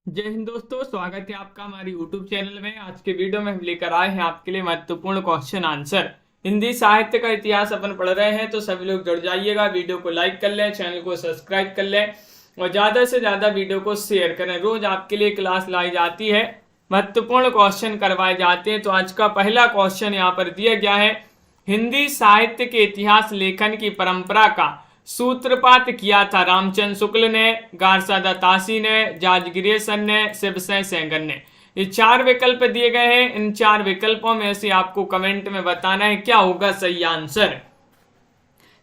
जय हिंद दोस्तों, स्वागत है आपका हमारे YouTube चैनल में। आज के वीडियो में हम लेकर आए हैं आपके लिए महत्वपूर्ण क्वेश्चन आंसर। हिंदी साहित्य का इतिहास अपन पढ़ रहे हैं, तो सभी लोग जुड़ जाइएगा। वीडियो को लाइक कर लें, चैनल को सब्सक्राइब कर लें और ज़्यादा से ज़्यादा वीडियो को शेयर करें। रोज आपके लिए क्लास लाई जाती है, महत्वपूर्ण क्वेश्चन करवाए जाते हैं। तो आज का पहला क्वेश्चन यहाँ पर दिया गया है, हिंदी साहित्य के इतिहास लेखन की परंपरा का सूत्रपात किया था रामचंद्र शुक्ल ने, गारसादा तासी ने, जॉर्ज ग्रियर्सन ने, शिवसेन सेंगर ने। ये चार विकल्प दिए गए हैं। इन चार विकल्पों में से आपको कमेंट में बताना है क्या होगा सही आंसर।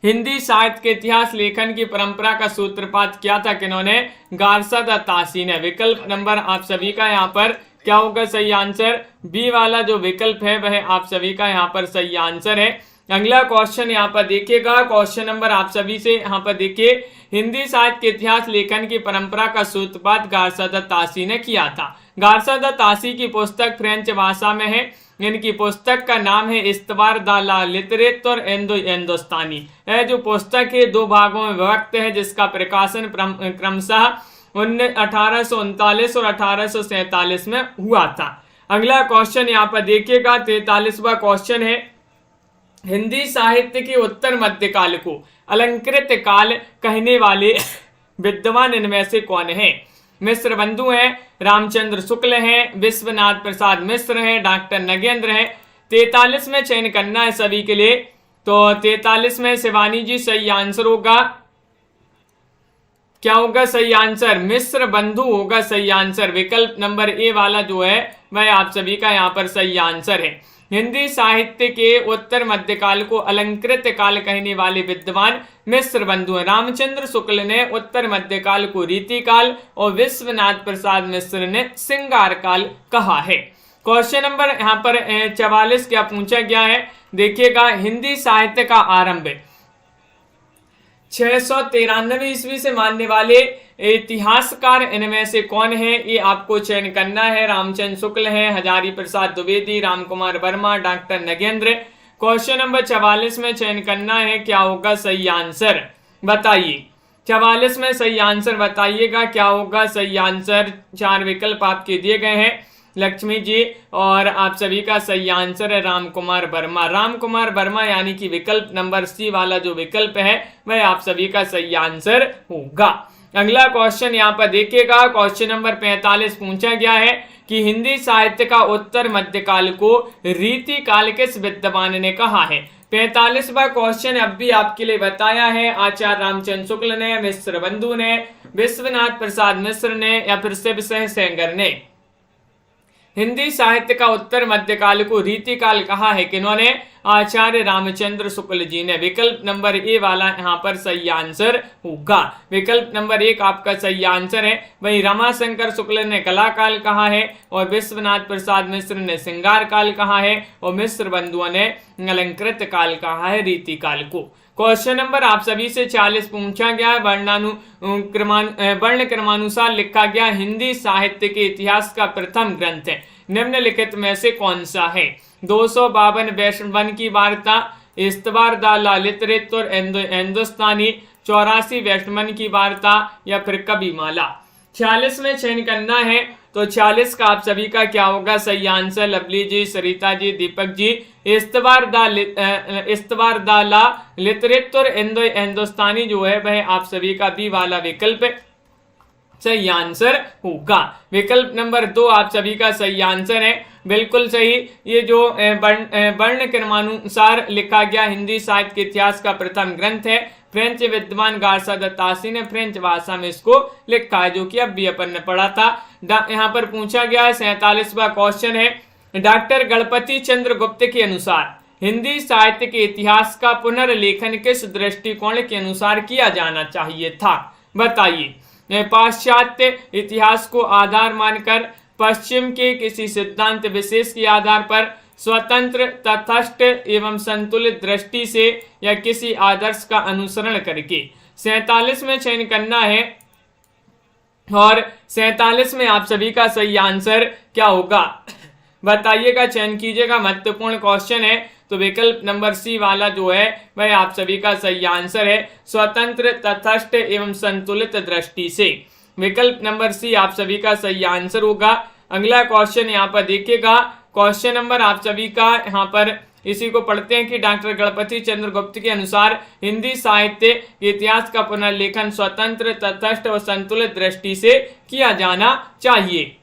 हिंदी साहित्य के इतिहास लेखन की परंपरा का सूत्रपात किया था किन्होंने? गारसादा तासी ने। विकल्प नंबर आप सभी का यहाँ पर क्या होगा सही आंसर? बी वाला जो विकल्प है वह आप सभी का यहाँ पर सही आंसर है। अगला क्वेश्चन यहाँ पर देखिएगा, क्वेश्चन नंबर आप सभी से यहाँ पर देखिए, हिंदी साहित्य के इतिहास लेखन की परंपरा का सूत्रपात गारसादा तासी ने किया था। गारसादा तासी की पुस्तक फ्रेंच भाषा में है। इनकी पुस्तक का नाम है इस्तवार द ला लिटरेचर हिंदुस्तानी। यह जो पुस्तक है दो भागों में विभक्त है, जिसका प्रकाशन क्रमशः 1839 और 1847 में हुआ था। अगला क्वेश्चन यहाँ पर देखिएगा, 43वां क्वेश्चन है, हिंदी साहित्य के उत्तर मध्यकाल को अलंकृत काल कहने वाले विद्वान इनमें से कौन है? मिश्र बंधु हैं, रामचंद्र शुक्ल हैं, विश्वनाथ प्रसाद मिश्र हैं, डॉक्टर नगेंद्र हैं। 43 में चयन करना है सभी के लिए। तो 43 में शिवानी जी सही आंसर होगा। क्या होगा सही आंसर? मिश्र बंधु होगा सही आंसर। विकल्प नंबर ए वाला जो है वह आप सभी का यहाँ पर सही आंसर है। हिंदी साहित्य के उत्तर मध्यकाल को अलंकृत काल कहने वाले विद्वान मिश्र बंधु हैं। रामचंद्र शुक्ल ने उत्तर मध्यकाल को रीति काल और विश्वनाथ प्रसाद मिश्र ने श्रृंगार काल कहा है। क्वेश्चन नंबर यहाँ पर 44 क्या पूछा गया है, देखिएगा, हिंदी साहित्य का आरंभ 693 ईस्वी से मानने वाले इतिहासकार इनमें से कौन है? ये आपको चयन करना है। रामचंद्र शुक्ल हैं, Hazari Prasad Dwivedi, Ram Kumar Verma, doctor Nagendra. Question number 44 में चयन करना है, क्या होगा सही आंसर बताइए। 44 में सही आंसर बताइएगा, क्या होगा सही आंसर। चार विकल्प आपके दिए गए हैं लक्ष्मी जी, और आप सभी का सही आंसर है राम कुमार वर्मा। राम कुमार वर्मा यानी कि विकल्प नंबर सी वाला जो विकल्प है वह आप सभी का सही आंसर होगा। अगला क्वेश्चन यहाँ पर देखिएगा, क्वेश्चन नंबर 45 पूछा गया है कि हिंदी साहित्य का उत्तर मध्यकाल को रीति काल किस विद्वान ने कहा है? 45वां क्वेश्चन अब भी आपके लिए बताया है, आचार्य रामचंद्र शुक्ल ने, मिश्र बंधु ने, विश्वनाथ प्रसाद मिश्र ने या फिर शिवसेन सेंगर ने। हिंदी साहित्य का उत्तर मध्यकाल को रीति काल कहा है किन्होंने? आचार्य रामचंद्र शुक्ल जी ने। विकल्प नंबर ए वाला यहाँ पर सही आंसर होगा। विकल्प नंबर 1 आपका सही आंसर है। वहीं रमाशंकर शुक्ल ने कला काल कहा है और विश्वनाथ प्रसाद मिश्र ने श्रृंगार काल कहा है और मिश्र बंधुओं ने अलंकृत काल कहा है रीति काल को। क्वेश्चन नंबर आप सभी से 40 पूछा गया है, वर्ण क्रमानुसार लिखा गया हिंदी साहित्य के इतिहास का प्रथम ग्रंथ है निम्नलिखित में से कौन सा है? 252 वैष्णवन की वार्ता, इस्तवार द ला लिटरेचर हिंदुस्तानी, 84 वैष्णवन की वार्ता या फिर कविमाला। 46 में चयन करना है, तो 40 का आप सभी का क्या होगा सही आंसर? लवली जी, सरिता जी, दीपक जी। इस्तवार द ला लिटरेचर हिंदुस्तानी जो है वह आप सभी का बी वाला विकल्प सही आंसर होगा। विकल्प नंबर 2 आप सभी का सही आंसर है, बिल्कुल सही। ये जो वर्ण क्रमानुसार लिखा गया हिंदी साहित्य के इतिहास का प्रथम ग्रंथ है, फ्रेंच विद्वान गारसादा तासी ने फ्रेंच भाषा में इसको लिखा है, जो कि अब भी अपन ने पढ़ा था। यहाँ पर पूछा गया है 47वां क्वेश्चन है, डॉक्टर गणपति चंद्र गुप्त के अनुसार हिंदी साहित्य के इतिहास का पुनर्लेखन किस दृष्टिकोण के अनुसार किया जाना चाहिए था? बताइए। पाश्चात्य इतिहास को आधार मानकर, पश्चिम के किसी सिद्धांत विशेष के आधार पर, स्वतंत्र, तटस्थ एवं संतुलित दृष्टि से या किसी आदर्श का अनुसरण करके। 47 में चयन करना है और 47 में आप सभी का सही आंसर क्या होगा बताइएगा, चयन कीजिएगा। महत्वपूर्ण क्वेश्चन है, तो विकल्प नंबर सी वाला जो है वह आप सभी का सही आंसर है, स्वतंत्र, तटस्थ एवं संतुलित दृष्टि से। विकल्प नंबर सी आप सभी का सही आंसर होगा। अगला क्वेश्चन यहाँ पर देखिएगा, क्वेश्चन नंबर आप सभी का यहाँ पर इसी को पढ़ते हैं कि डॉक्टर गणपति चंद्र गुप्त के अनुसार हिंदी साहित्य के इतिहास का पुनर्लेखन स्वतंत्र, तटस्थ और संतुलित दृष्टि से किया जाना चाहिए।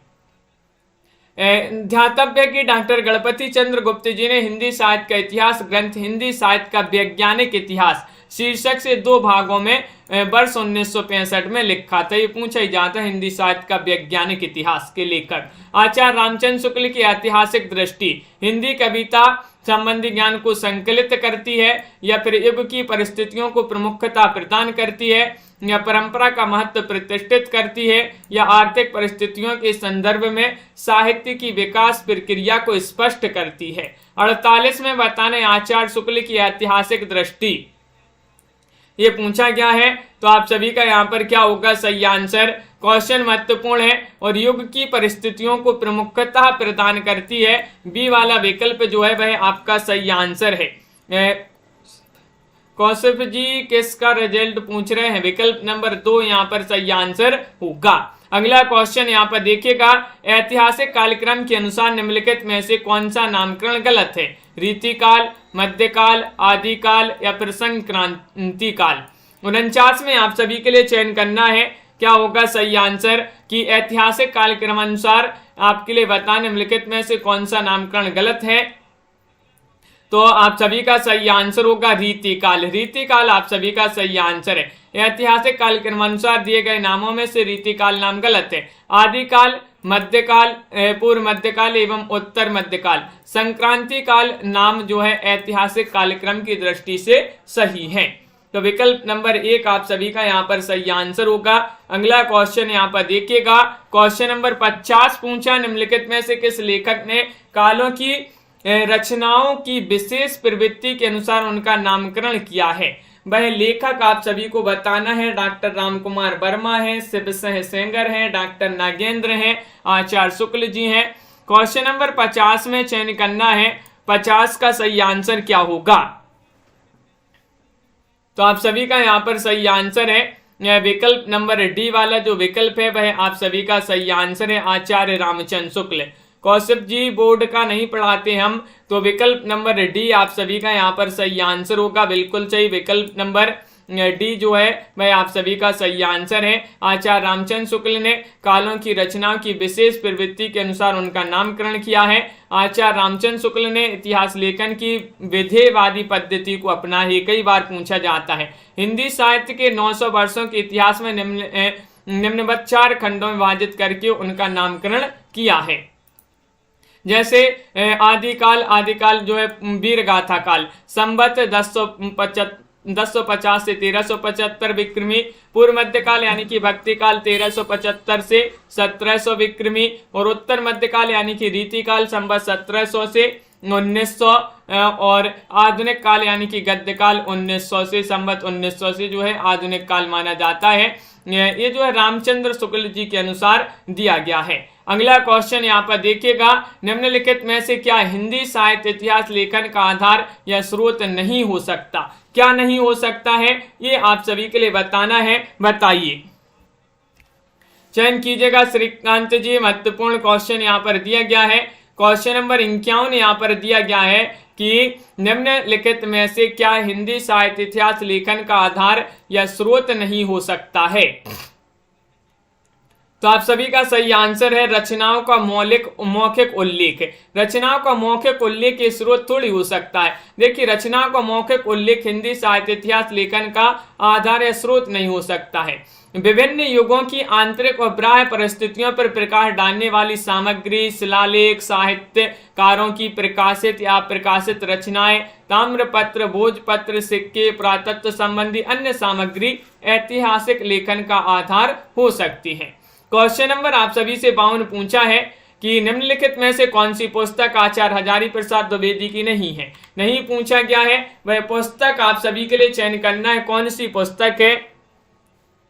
ध्यातव्य है कि डॉक्टर गणपति चंद्र गुप्त जी ने हिंदी साहित्य का इतिहास ग्रंथ हिंदी साहित्य का वैज्ञानिक इतिहास शीर्षक से 2 भागों में वर्ष 1965 में लिखा था। ये पूछा ही जाता है हिंदी साहित्य का वैज्ञानिक इतिहास के लेखक आचार्य रामचंद्र शुक्ल की ऐतिहासिक दृष्टि हिंदी कविता संबंधी ज्ञान को संकलित करती है या फिर युग की परिस्थितियों को प्रमुखता प्रदान करती है या परंपरा का महत्व प्रतिष्ठित करती है या आर्थिक परिस्थितियों के संदर्भ में साहित्य की विकास प्रक्रिया को स्पष्ट करती है। 48 में बताने आचार्य शुक्ल की ऐतिहासिक दृष्टि ये पूछा गया है, तो आप सभी का यहाँ पर क्या होगा सही आंसर। क्वेश्चन महत्वपूर्ण है और युग की परिस्थितियों को प्रमुखता प्रदान करती है। बी वाला विकल्प जो है वह आपका सही आंसर है। कौशिक जी किसका रिजल्ट पूछ रहे हैं, विकल्प नंबर 2 यहाँ पर सही आंसर होगा। अगला क्वेश्चन यहाँ पर देखिएगा, ऐतिहासिक कालक्रम के अनुसार निम्नलिखित में से कौन सा नामकरण गलत है। रीतिकाल, मध्यकाल, आदिकाल या फिर संक्रांति काल। 49 में आप सभी के लिए चयन करना है, क्या होगा सही आंसर कि ऐतिहासिक कालक्रम अनुसार आपके लिए बता निम्नलिखित में से कौन सा नामकरण गलत है। तो आप सभी का सही आंसर होगा रीतिकाल। रीतिकाल आप सभी का सही आंसर है। ऐतिहासिक कालक्रम अनुसार दिए गए नामों में से रीतिकाल नाम गलत है। आदिकाल, मध्यकाल, पूर्व मध्यकाल एवं उत्तर मध्यकाल। संक्रांति काल नाम जो है ऐतिहासिक कालक्रम की दृष्टि से सही है। तो विकल्प नंबर 1 आप सभी का यहाँ पर सही आंसर होगा। अगला क्वेश्चन यहाँ पर देखिएगा, क्वेश्चन नंबर 50 पूछा निम्नलिखित में से किस लेखक ने कालों की रचनाओं की विशेष प्रवृत्ति के अनुसार उनका नामकरण किया है। वह लेखक आप सभी को बताना है। डॉक्टर रामकुमार वर्मा है, शिव सेंगर है, डॉक्टर नागेंद्र हैं, आचार्य शुक्ल जी हैं। क्वेश्चन नंबर 50 में चयन करना है 50 का सही आंसर क्या होगा। तो आप सभी का यहाँ पर सही आंसर है विकल्प नंबर डी वाला जो विकल्प है वह आप सभी का सही आंसर है, आचार्य रामचंद्र शुक्ल। कौशिक जी बोर्ड का नहीं पढ़ाते हम, तो विकल्प नंबर डी आप सभी का यहाँ पर सही आंसर होगा। बिल्कुल सही, विकल्प नंबर डी जो है वह आप सभी का सही आंसर है। आचार्य रामचंद्र शुक्ल ने कालों की रचनाओं की विशेष प्रवृत्ति के अनुसार उनका नामकरण किया है। आचार्य रामचंद्र शुक्ल ने इतिहास लेखन की विधेयवादी पद्धति को अपना है, कई बार पूछा जाता है। हिंदी साहित्य के 900 वर्षों के इतिहास में निम्नवत 4 खंडों में विभाजित करके उनका नामकरण किया है। जैसे आदिकाल जो है वीर गाथा काल, संवत 1050 से 1375 विक्रमी। पूर्व मध्यकाल यानी कि भक्ति काल 1375 से 1700 विक्रमी। और उत्तर मध्यकाल यानी कि रीतिकाल संवत 1700 से 1900। और आधुनिक काल यानी कि गद्यकाल 1900 से संवत 1900 से जो है आधुनिक काल माना जाता है। ये जो है रामचंद्र शुक्ल जी के अनुसार दिया गया है। अगला क्वेश्चन यहाँ पर देखिएगा, निम्नलिखित में से क्या हिंदी साहित्य इतिहास लेखन का आधार या स्रोत नहीं हो सकता। क्या नहीं हो सकता है ये आप सभी के लिए बताना है, बताइए। चयन कीजिएगा श्रीकांत जी। महत्वपूर्ण क्वेश्चन यहाँ पर दिया गया है। क्वेश्चन नंबर 51 यहाँ पर दिया गया है कि निम्नलिखित में से क्या हिंदी साहित्य इतिहास लेखन का आधार या स्रोत नहीं हो सकता है। तो आप सभी का सही आंसर है रचनाओं का मौखिक उल्लेख। रचनाओं का मौखिक उल्लेख ये स्रोत थोड़ी हो सकता है। देखिए रचनाओं का मौखिक उल्लेख हिंदी साहित्य इतिहास लेखन का आधार या स्रोत नहीं हो सकता है। विभिन्न युगों की आंतरिक और बाह्य परिस्थितियों पर प्रकाश डालने वाली सामग्री, शिलालेख, साहित्यकारों की प्रकाशित या प्रकाशित रचनाएं, ताम्रपत्र, भोजपत्र, सिक्के, पुरातत्व संबंधी अन्य सामग्री ऐतिहासिक लेखन का आधार हो सकती है। क्वेश्चन नंबर आप सभी से 52 पूछा है कि निम्नलिखित में से कौन सी पुस्तक आचार्य हजारी प्रसाद द्विवेदी की नहीं है। नहीं पूछा गया है, वह पुस्तक आप सभी के लिए चयन करना है। कौन सी पुस्तक है?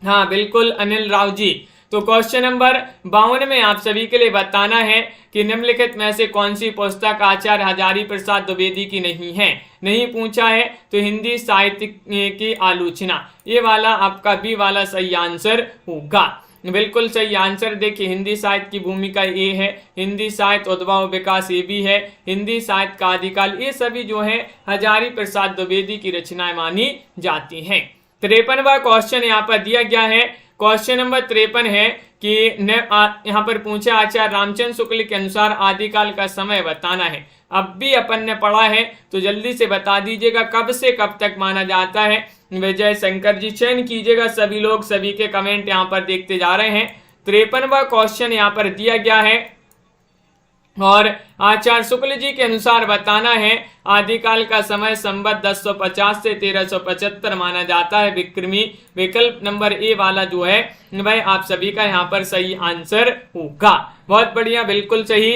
हाँ बिल्कुल अनिल राव जी। तो क्वेश्चन नंबर 52 में आप सभी के लिए बताना है कि निम्नलिखित में से कौन सी पुस्तक आचार्य हजारी प्रसाद द्विवेदी की नहीं है। नहीं पूछा है तो हिंदी साहित्य की आलोचना, ये वाला आपका बी वाला सही आंसर होगा। बिल्कुल सही आंसर देखिए, हिंदी साहित्य की भूमिका ए है, हिंदी साहित्य उद्भव विकास ए भी है, हिंदी साहित्य का आदिकाल, ये सभी जो है हजारी प्रसाद द्विवेदी की रचनाएं मानी जाती हैं। 53वां क्वेश्चन यहाँ पर दिया गया है, क्वेश्चन नंबर 53 है कि यहाँ पर पूछा आचार्य रामचंद्र शुक्ल के अनुसार आदिकाल का समय बताना है। अब भी अपन ने पढ़ा है तो जल्दी से बता दीजिएगा कब से कब तक माना जाता है। विजय शंकर जी चयन कीजिएगा, सभी लोग सभी के कमेंट यहाँ पर देखते जा रहे हैं। 53वां क्वेश्चन यहाँ पर दिया गया है और आचार्य शुक्ल जी के अनुसार बताना है आदिकाल का समय संवत 1050 से 1375 माना जाता है विक्रमी। विकल्प नंबर ए वाला जो है भाई आप सभी का यहाँ पर सही आंसर होगा। बहुत बढ़िया, बिल्कुल सही,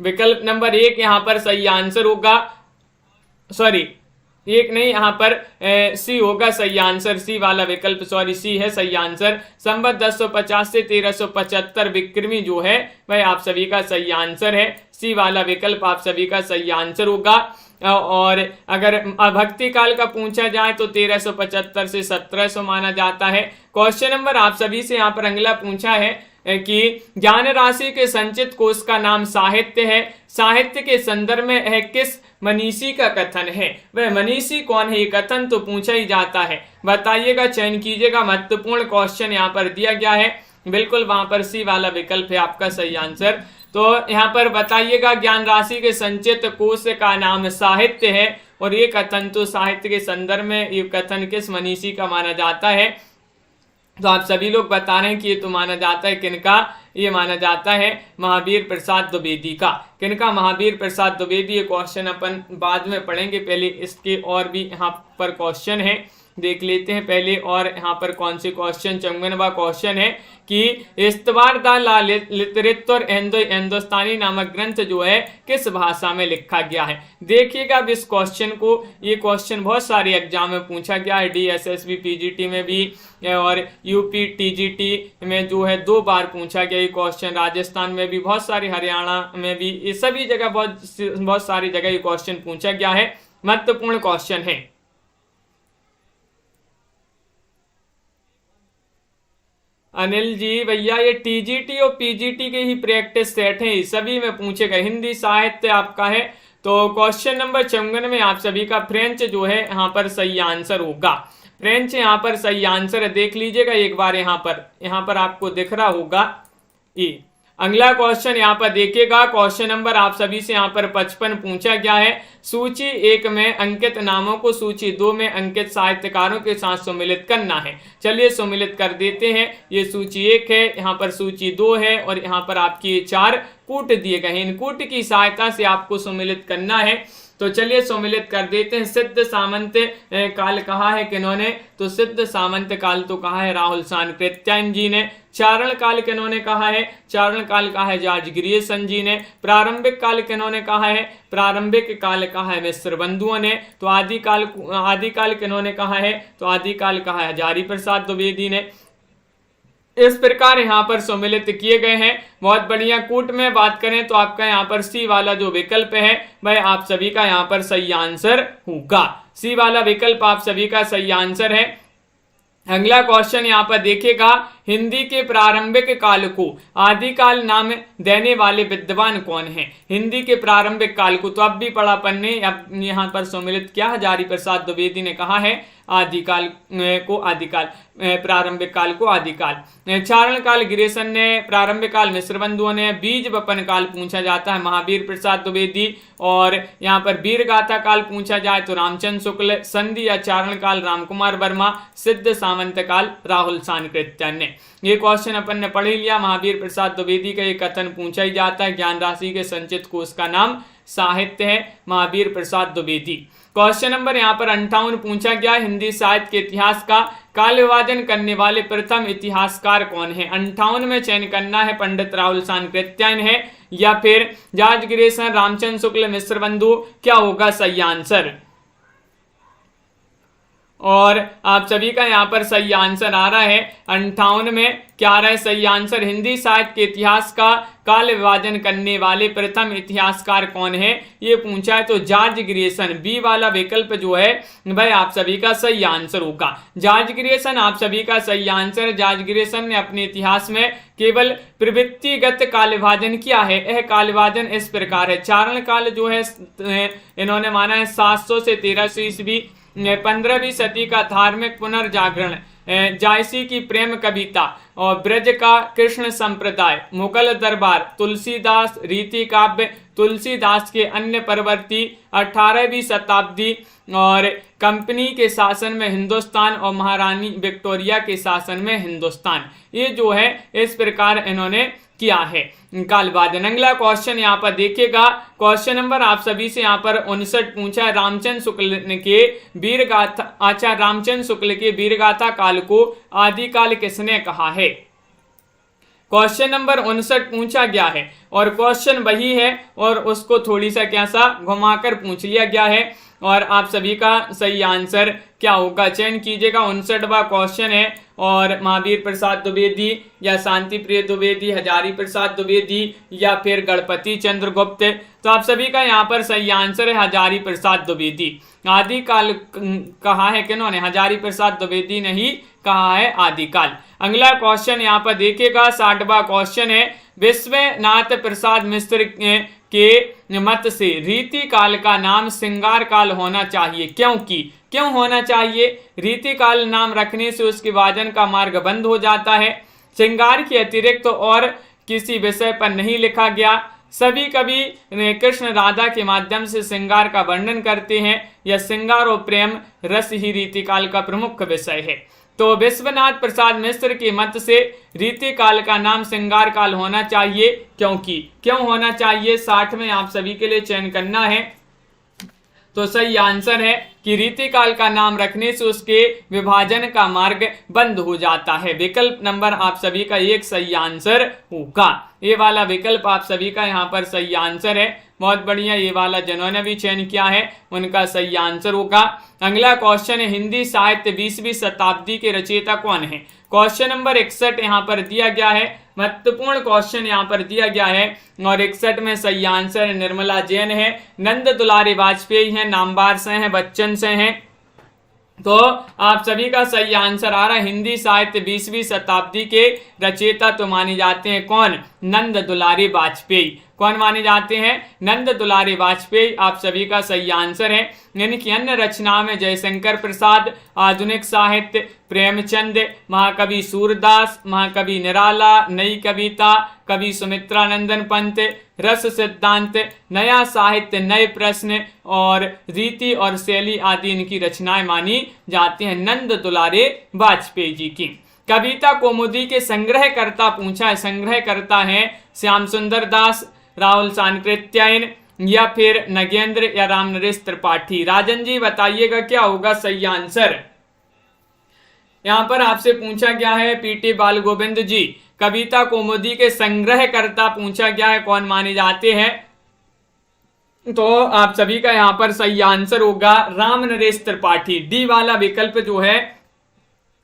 विकल्प नंबर 1 यहाँ पर सही आंसर होगा। सॉरी, एक नहीं, यहाँ पर सी होगा सही आंसर, सी वाला विकल्प, सॉरी सी है सही आंसर। संवत 1050 से 1375 विक्रमी जो है वह आप सभी का सही आंसर है, सी वाला विकल्प आप सभी का सही आंसर होगा। और अगर भक्ति काल का पूछा जाए तो 1375 से 1700 माना जाता है। क्वेश्चन नंबर आप सभी से यहाँ पर अगला पूछा है कि ज्ञान राशि के संचित कोश का नाम साहित्य है, साहित्य के संदर्भ में है किस मनीषी का कथन है, वह मनीषी कौन है, ये कथन तो पूछा ही जाता है, बताइएगा, चयन कीजिएगा। महत्वपूर्ण क्वेश्चन यहाँ पर दिया गया है, बिल्कुल वहां पर सी वाला विकल्प है आपका सही आंसर। तो यहाँ पर बताइएगा ज्ञान राशि के संचित कोश का नाम साहित्य है और ये कथन तो साहित्य के संदर्भ में ये कथन किस मनीषी का माना जाता है। तो आप सभी लोग बता रहे हैं कि ये तो माना जाता है किनका, ये माना जाता है महावीर प्रसाद द्विवेदी का। किनका, महावीर प्रसाद द्विवेदी। ये क्वेश्चन अपन बाद में पढ़ेंगे, पहले इसके और भी यहाँ पर क्वेश्चन है देख लेते हैं पहले। और यहाँ पर कौन से क्वेश्चन, 54वां क्वेश्चन है कि इस्तवार दा लितरित और हिंदुस्तानी नामक ग्रंथ जो है किस भाषा में लिखा गया है। देखिएगा अब इस क्वेश्चन को, ये क्वेश्चन बहुत सारे एग्जाम में पूछा गया है, DSSB पीजीटी में भी और यूपी TGT में जो है 2 बार पूछा गया ये क्वेश्चन, राजस्थान में भी बहुत सारे, हरियाणा में भी, ये सभी जगह बहुत सारी जगह ये क्वेश्चन पूछा गया है, महत्वपूर्ण क्वेश्चन है। अनिल जी भैया ये TGT और PGT के ही प्रैक्टिस सेट हैं, सभी में पूछे गए। हिंदी साहित्य आपका है तो क्वेश्चन नंबर 54 में आप सभी का फ्रेंच जो है यहाँ पर सही आंसर होगा। फ्रेंच यहाँ पर सही आंसर है, देख लीजिएगा एक बार, यहाँ पर आपको दिख रहा होगा ये। अगला क्वेश्चन यहाँ पर देखिएगा, क्वेश्चन नंबर आप सभी से यहाँ पर 55 पूछा गया है। सूची 1 में अंकित नामों को सूची 2 में अंकित साहित्यकारों के साथ सम्मिलित करना है। चलिए सम्मिलित कर देते हैं। ये सूची 1 है, यहाँ पर सूची 2 है और यहाँ पर आपकी 4 कूट दिए गए हैं। इन कूट की सहायता से आपको सम्मिलित करना है, तो चलिए सम्मिलित कर देते हैं। सिद्ध सामंत काल कहा है किन्होंने, तो सिद्ध सामंत काल तो कहा है राहुल सांकृत्यायन जी ने। चारण काल किन्होंने कहा है, चारण काल कहा है जॉर्ज ग्रियर्सन जी ने। प्रारंभिक काल किन्होंने कहा है, प्रारंभिक काल कहा है मिश्र बंधुओं ने। तो आदिकाल किन्होंने कहा है, तो आदिकाल कहा है हजारी प्रसाद द्विवेदी ने। इस प्रकार यहाँ पर सम्मिलित किए गए हैं। बहुत बढ़िया। कूट में बात करें तो आपका यहाँ पर सी वाला जो विकल्प है वह आप सभी का यहाँ पर सही आंसर होगा। सी वाला विकल्प आप सभी का सही आंसर है। अगला क्वेश्चन यहाँ पर देखिएगा, हिंदी के प्रारंभिक काल को आदिकाल नाम देने वाले विद्वान कौन हैं। हिंदी के प्रारंभिक काल को तो अब भी पढ़ा पन्ने, अब यहाँ पर सम्मिलित किया, हजारी प्रसाद द्विवेदी ने कहा है आदिकाल को आदिकाल, प्रारंभिक काल को आदिकाल। चारण काल ग्रियर्सन ने, प्रारंभिक काल मिश्र बंधुओं ने। बीज वपन काल पूछा जाता है महावीर प्रसाद द्विवेदी। और यहाँ पर वीर गाथा काल पूछा जाए तो रामचंद्र शुक्ल। संधि या चारण काल रामकुमार वर्मा। सिद्ध सामंत काल राहुल सांकृत्यायन ने। ये क्वेश्चन अपन ने पढ़ ही लिया। महावीर प्रसाद द्विवेदी का ये कथन पूछा ही जाता है, ज्ञान राशि के संचित कोश का नाम साहित्य है, महावीर प्रसाद द्विवेदी। क्वेश्चन नंबर यहाँ पर 58 पूछा गया, हिंदी साहित्य के इतिहास का काल विभाजन करने वाले प्रथम इतिहासकार कौन है। 58 में चयन करना है, पंडित राहुल सांकृत्यायन है या फिर जॉर्ज ग्रियर्सन, रामचंद्र शुक्ल, मिश्र बंधु। क्या होगा सही आंसर। और आप सभी का यहाँ पर सही आंसर आ रहा है 58 में। क्या आ रहा है सही आंसर? हिंदी साहित्य के इतिहास का काल विभाजन करने वाले प्रथम इतिहासकार कौन है, ये पूछा है। तो जॉर्ज ग्रियर्सन, बी वाला विकल्प जो है भाई आप सभी का सही आंसर होगा। जॉर्ज ग्रियर्सन आप सभी का सही आंसर। जॉर्ज ग्रियर्सन ने अपने इतिहास में केवल प्रवृत्तिगत काल विभाजन किया है। यह काल विभाजन इस प्रकार है। चारण काल जो है इन्होंने माना है 700 से 1300 ईस्वी। 15वीं सदी का धार्मिक पुनर्जागरण, जायसी की प्रेम कविता और ब्रज का कृष्ण संप्रदाय, मुगल दरबार, तुलसीदास रीति काव्य, तुलसीदास के अन्य प्रवर्ती, 18वीं शताब्दी और कंपनी के शासन में हिंदुस्तान और महारानी विक्टोरिया के शासन में हिंदुस्तान। ये जो है इस प्रकार इन्होंने किया है काल विभाजन। अगला क्वेश्चन यहाँ पर देखिएगा, क्वेश्चन नंबर आप सभी से यहाँ पर 59 पूछा है। रामचंद्र शुक्ल के वीर गाथा, आचार्य रामचंद्र शुक्ल के वीर गाथा काल को आदिकाल किसने कहा है? क्वेश्चन नंबर 59 पूछा गया है और क्वेश्चन वही है और उसको थोड़ी सा क्या सा घुमाकर पूछ लिया गया है और आप सभी का सही आंसर क्या होगा चयन कीजिएगा। 59वां क्वेश्चन है और महावीर प्रसाद द्विवेदी या शांति प्रिय द्विवेदी, हजारी प्रसाद द्विवेदी या फिर गणपति चंद्रगुप्त। तो आप सभी का यहाँ पर सही आंसर है हजारी प्रसाद द्विवेदी। आदिकाल कहा है किन्होंने? हजारी प्रसाद द्विवेदी ने ही कहा है आदिकाल। अगला क्वेश्चन यहाँ पर देखिएगा, 60वां क्वेश्चन है। विश्वनाथ प्रसाद मिश्र के मत से रीति काल का नाम श्रृंगार काल होना चाहिए, क्यों होना चाहिए? रीति काल नाम रखने से उसके विभाजन का मार्ग बंद हो जाता है। श्रृंगार के अतिरिक्त तो और किसी विषय पर नहीं लिखा गया। सभी कवि कृष्ण राधा के माध्यम से श्रृंगार का वर्णन करते हैं। यह श्रृंगार और प्रेम रस ही रीति काल का प्रमुख विषय है। तो विश्वनाथ प्रसाद मिश्र के मत से रीति काल का नाम श्रृंगार काल होना चाहिए, क्यों होना चाहिए? 60 में आप सभी के लिए चयन करना है। तो सही आंसर है कि रीति काल का नाम रखने से उसके विभाजन का मार्ग बंद हो जाता है। विकल्प नंबर आप सभी का एक सही आंसर होगा। ये वाला विकल्प आप सभी का यहाँ पर सही आंसर है। बहुत बढ़िया, ये वाला जिन्होंने भी चयन किया है उनका सही आंसर होगा। अगला क्वेश्चन है, हिंदी साहित्य 20वीं शताब्दी के रचयिता कौन है? क्वेश्चन नंबर 61 यहाँ पर दिया गया है। महत्वपूर्ण क्वेश्चन यहाँ पर दिया गया है और 61 में सही आंसर निर्मला जैन है, नंद दुलारी वाजपेयी है, नामवर से हैं, बच्चन से हैं। तो आप सभी का सही आंसर आ रहा है हिंदी साहित्य 20वीं शताब्दी के रचयिता तो माने जाते हैं कौन? नंद दुलारी वाजपेयी। कौन माने जाते हैं? नंद दुलारी वाजपेयी आप सभी का सही आंसर है। इनकी अन्य रचनाओं में जयशंकर प्रसाद, आधुनिक साहित्य, प्रेमचंद, महाकवि सूरदास, महाकवि निराला, नई कविता, कवि सुमित्रानंदन पंत, रस सिद्धांत, नया साहित्य, नए प्रश्न और रीति और शैली आदि इनकी रचनाएं मानी जाती हैं नंद दुलारे वाजपेयी जी की। कविता कौमुदी के संग्रहकर्ता पूछा है, संग्रहकर्ता है श्याम सुंदर दास, राहुल सांकृत्यायन या फिर नगेंद्र या रामनरेश त्रिपाठी। राजन जी बताइएगा क्या होगा सही आंसर? यहाँ पर आपसे पूछा गया है पीटी बाल गोविंद जी, कविता कौमुदी के संग्रहकर्ता पूछा गया है, कौन माने जाते हैं? तो आप सभी का यहाँ पर सही आंसर होगा रामनरेश त्रिपाठी। डी वाला विकल्प जो है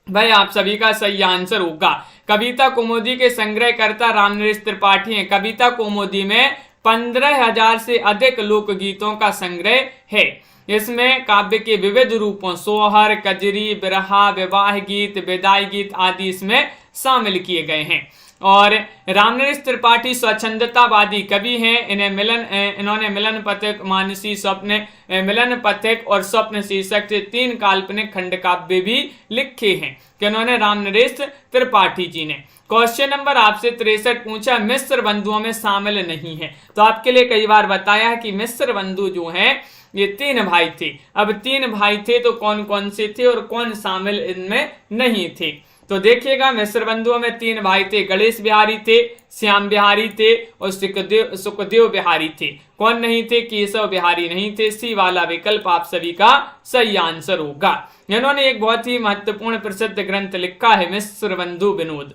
भाई आप सभी का सही आंसर होगा। कविता कौमुदी के संग्रहकर्ता रामनरेश त्रिपाठी हैं। कविता कौमुदी में 15,000 से अधिक लोकगीतों का संग्रह है। इसमें काव्य के विविध रूपों सोहर, कजरी, बिरहा, विवाह गीत, विदाई गीत आदि इसमें शामिल किए गए हैं। और रामनरेश त्रिपाठी स्वच्छंदतावादी कवि हैं। इन्होंने मिलन पथिक, मानसी स्वप्न, मिलन पथिक और स्वप्न शीर्षक से 3 काल्पनिक खंड काव्य भी लिखे हैं कि उन्होंने रामनरेश त्रिपाठी जी ने। क्वेश्चन नंबर आपसे 63 पूछा, मिस्र बंधुओं में शामिल नहीं है। तो आपके लिए कई बार बताया है कि मिस्र बंधु जो हैं ये 3 भाई थे। अब 3 भाई थे तो कौन कौन से थे और कौन शामिल इनमें नहीं थे? तो देखिएगा मिस्र बंधुओं में 3 भाई थे, गणेश बिहारी थे, श्याम बिहारी थे और सुखदेव बिहारी थे। कौन नहीं थे? केशव बिहारी नहीं थे। सी वाला विकल्प आप सभी का सही आंसर होगा। इन्होंने एक बहुत ही महत्वपूर्ण प्रसिद्ध ग्रंथ लिखा है मिस्र बंधु विनोद।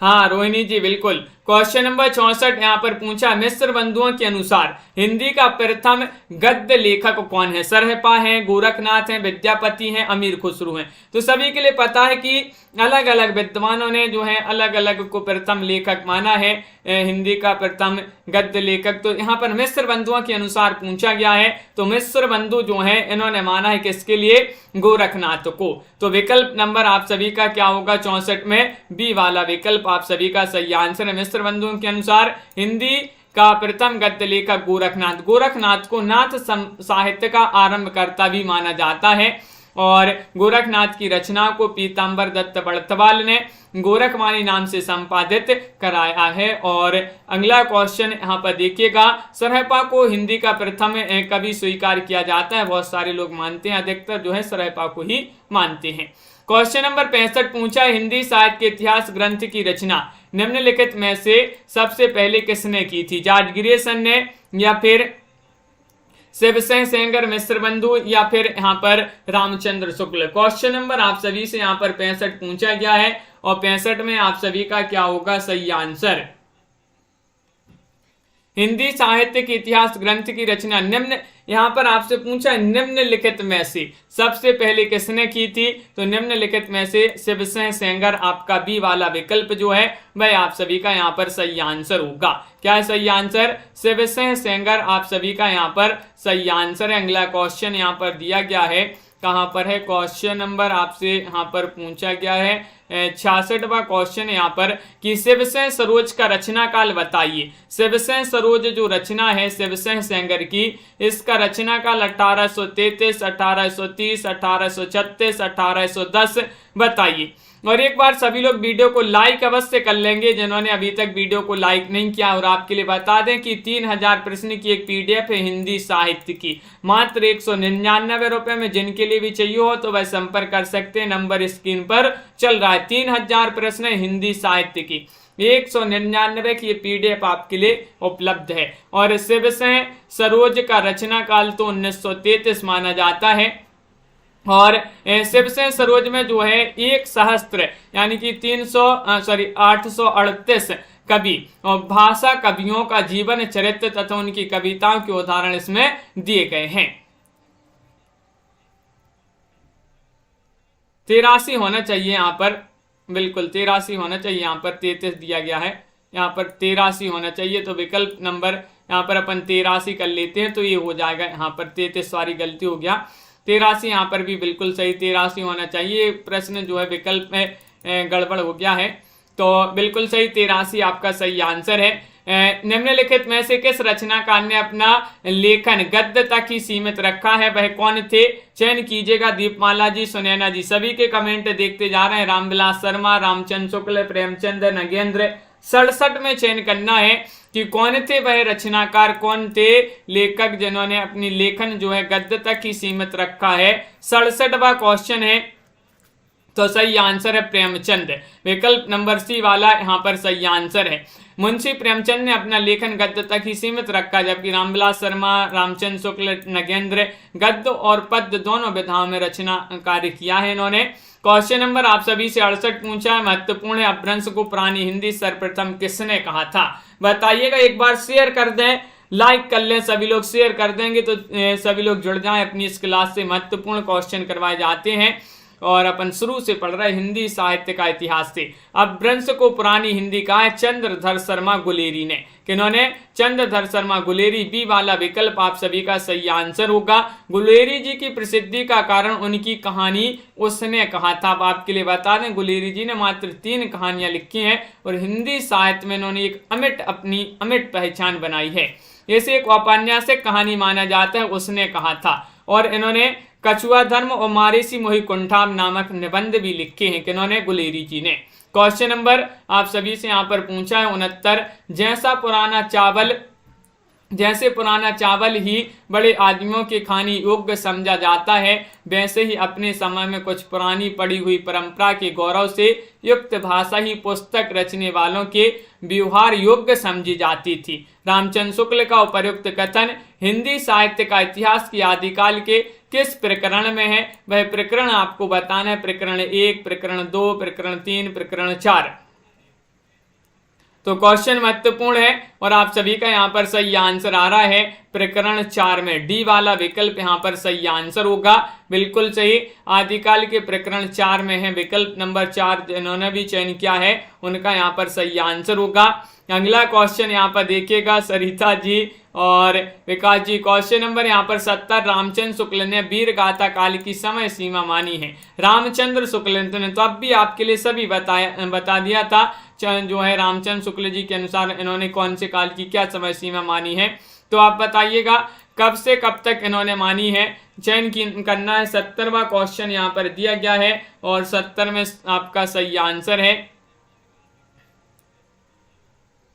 हाँ रोहिणी जी बिल्कुल, क्वेश्चन नंबर 64 यहाँ पर पूछा, मिस्र बंधुओं के अनुसार हिंदी का प्रथम गद्य लेखक कौन है? सरहपा है, गोरखनाथ है, विद्यापति हैं, अमीर खुसरो हैं। तो सभी के लिए पता है कि अलग अलग विद्वानों ने जो है अलग अलग को प्रथम लेखक माना है, हिंदी का प्रथम गद्य लेखक। तो यहाँ पर मिस्र बंधुओं के अनुसार पूछा गया है, तो मिस्र बंधु जो है इन्होंने माना है किसके लिए? गोरखनाथ को। तो विकल्प नंबर आप सभी का क्या होगा? 64 में बी वाला विकल्प आप सभी का सही आंसर है। मिस्र बंधुओं के अनुसार हिंदी का प्रथम गद्य लेखक गोरखनाथ। गोरखनाथ को नाथ साहित्य का आरंभकर्ता भी माना जाता है और गोरखनाथ की रचना को पीताम्बर दत्त बड़थवाल ने गोरखवाणी नाम से संपादित कराया है। और अगला क्वेश्चन यहाँ पर देखिएगा, सरहपा को हिंदी का प्रथम कवि स्वीकार किया जाता है? बहुत सारे लोग मानते हैं, अधिकतर जो है सरहपा को ही मानते हैं। क्वेश्चन नंबर 65 पूछा, हिंदी साहित्य के इतिहास ग्रंथ की रचना निम्नलिखित में से सबसे पहले किसने की थी? जॉर्ज ग्रियर्सन ने, या फिर शिवसेन सेंगर मिस्र बंधु, या फिर यहाँ पर रामचंद्र शुक्ल। क्वेश्चन नंबर आप सभी से यहाँ पर 65 पूछा गया है और 65 में आप सभी का क्या होगा सही आंसर? हिंदी साहित्य के इतिहास ग्रंथ की रचना निम्न, यहाँ पर आपसे पूछा निम्नलिखित में से सबसे पहले किसने की थी? तो निम्नलिखित में से शिवसेन सेंगर, आपका बी वाला विकल्प जो है वह आप सभी का यहाँ पर सही आंसर होगा। क्या है सही आंसर? शिवसेन सेंगर आप सभी का यहाँ पर सही आंसर है। अगला क्वेश्चन यहाँ पर दिया गया है, कहाँ पर है? क्वेश्चन नंबर आपसे यहाँ पर पूछा गया है 66वां क्वेश्चन यहाँ पर कि शिवसेन सरोज का रचना काल बताइए। शिवसेन सरोज जो रचना है शिवसेन सेंगर की, इसका रचना काल 1833, 1830, 1836, 1810 बताइए। और एक बार सभी लोग वीडियो को लाइक अवश्य कर लेंगे जिन्होंने अभी तक वीडियो को लाइक नहीं किया। और आपके लिए बता दें कि 3000 प्रश्न की एक पीडीएफ है हिंदी साहित्य की, मात्र 199 रुपए में। जिनके लिए भी चाहिए हो तो वह संपर्क कर सकते हैं, नंबर स्क्रीन पर चल रहा है। 3000 प्रश्न हिंदी साहित्य की 199 की ये पीडीएफ आपके लिए उपलब्ध है। और शिवसेन सरोज का रचना काल तो 1933 माना जाता है। और शिवसेन सरोज में जो है 1 सहस्त्र यानी कि 838 कवि और भाषा कवियों का जीवन चरित्र तथा उनकी कविताओं के उदाहरण इसमें दिए गए हैं। 83 होना चाहिए यहाँ पर, बिल्कुल 83 होना चाहिए, यहाँ पर 33 दिया गया है, यहाँ पर 83 होना चाहिए। तो विकल्प नंबर यहाँ पर अपन 83 कर लेते हैं तो ये हो जाएगा। यहाँ पर 33 सारी गलती हो गया, 83 यहाँ पर भी बिल्कुल सही 83 होना चाहिए। प्रश्न जो है विकल्प में गड़बड़ हो गया है, तो बिल्कुल सही 83 आपका सही आंसर है। निम्नलिखित में से किस रचनाकार ने अपना लेखन गद्य तक ही सीमित रखा है? वह कौन थे? चयन कीजिएगा। दीपमाला जी, सुनैना जी, सभी के कमेंट देखते जा रहे हैं। रामविलास शर्मा, रामचंद्र शुक्ल, प्रेमचंद, नगेंद्र। 67 में चयन करना है कि कौन थे वह रचनाकार, कौन थे लेखक जिन्होंने अपनी लेखन जो है गद्य तक ही सीमित रखा है। 67वां क्वेश्चन है, तो सही आंसर है प्रेमचंद। विकल्प नंबर सी वाला यहाँ पर सही आंसर है। मुंशी प्रेमचंद ने अपना लेखन गद्य तक ही सीमित रखा, जबकि रामविलास शर्मा, रामचंद्र शुक्ल, नगेंद्र गद्य और पद्य दोनों विधाओं में रचना कार्य किया है इन्होंने। क्वेश्चन नंबर आप सभी से 68 पूछा है, महत्वपूर्ण है, अपभ्रंश को पुरानी हिंदी सर्वप्रथम किसने कहा था? बताइएगा। एक बार शेयर कर दें, लाइक कर लें, सभी लोग शेयर कर देंगे तो सभी लोग जुड़ जाएं अपनी इस क्लास से। महत्वपूर्ण क्वेश्चन करवाए जाते हैं और अपन शुरू से पढ़ रहे हिंदी साहित्य का इतिहास से। अपभ्रंश को पुरानी हिंदी कहा है चंद्रधर शर्मा गुलेरी ने। किन्होंने? चंद्रधर शर्मा गुलेरी। बी वाला विकल्प आप सभी का सही आंसर होगा। गुलेरी जी की प्रसिद्धि का कारण उनकी कहानी उसने कहा था। अब आपके लिए बता दें गुलेरी जी ने मात्र 3 कहानियां लिखी हैं और हिंदी साहित्य में इन्होंने एक अपनी अमिट पहचान बनाई है। इसे एक औपन्यासिक कहानी माना जाता है, उसने कहा था। और इन्होंने कछुआ धर्म और मारेसी मोहि कुंठाम नामक निबंध भी लिखे हैं। किन्होंने? गुलेरी जी ने। क्वेश्चन नंबर आप सभी से यहाँ पर पूछा है 69, जैसे पुराना चावल ही बड़े आदमियों के खाने योग्य समझा जाता है, वैसे ही अपने समय में कुछ पुरानी पड़ी हुई परंपरा के गौरव से युक्त भाषा ही पुस्तक रचने वालों के व्यवहार योग्य समझी जाती थी। रामचंद्र शुक्ल का उपर्युक्त कथन हिंदी साहित्य का इतिहास की आदिकाल के किस प्रकरण में है? वह प्रकरण आपको बताना है। प्रकरण 1, प्रकरण 2, प्रकरण 3, प्रकरण 4। तो क्वेश्चन महत्वपूर्ण है और आप सभी का यहाँ पर सही आंसर आ रहा है प्रकरण 4 में। डी वाला विकल्प यहाँ पर सही आंसर होगा, बिल्कुल सही। आदिकाल के प्रकरण 4 में है, विकल्प नंबर 4 जिन्होंने भी चयन किया है उनका यहाँ पर सही आंसर होगा। अगला क्वेश्चन यहाँ पर देखिएगा सरिता जी और विकास जी, क्वेश्चन नंबर यहाँ पर 70, रामचंद्र शुक्ल ने वीर गाथा काल की समय सीमा मानी है। रामचंद्र शुक्ल ने तो अब भी आपके लिए सभी बता दिया था, जो है रामचंद्र शुक्ल जी के अनुसार इन्होंने कौन से काल की क्या समय सीमा मानी है। तो आप बताइएगा कब से कब तक इन्होंने मानी है, चयन करना है। 70वां क्वेश्चन यहाँ पर दिया गया है और 70 में आपका सही आंसर है।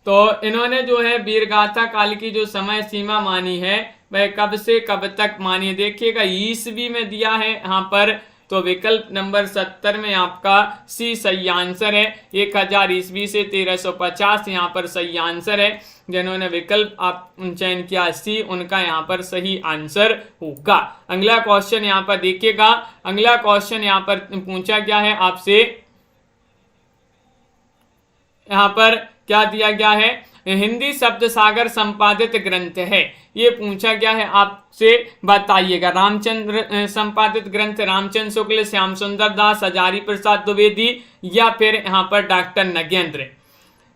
तो इन्होंने जो है वीरगाथा काल की जो समय सीमा मानी है वह कब से कब तक मानी है, देखिएगा ईस्वी में दिया है यहाँ पर। तो विकल्प नंबर 70 में आपका सी सही आंसर है। 1000 ईस्वी से 1350 यहाँ पर सही आंसर है। जिन्होंने विकल्प आप चयन किया सी, उनका यहाँ पर सही आंसर होगा। अगला क्वेश्चन यहाँ पर देखिएगा, अगला क्वेश्चन यहाँ पर पूछा गया है आपसे, यहाँ पर क्या दिया गया है, हिंदी शब्द सागर संपादित ग्रंथ है, ये पूछा गया है आपसे, बताइएगा। रामचंद्र संपादित ग्रंथ रामचंद्र शुक्ल, श्याम सुंदर दास, हजारी प्रसाद द्विवेदी या फिर यहाँ पर डॉक्टर नगेंद्र।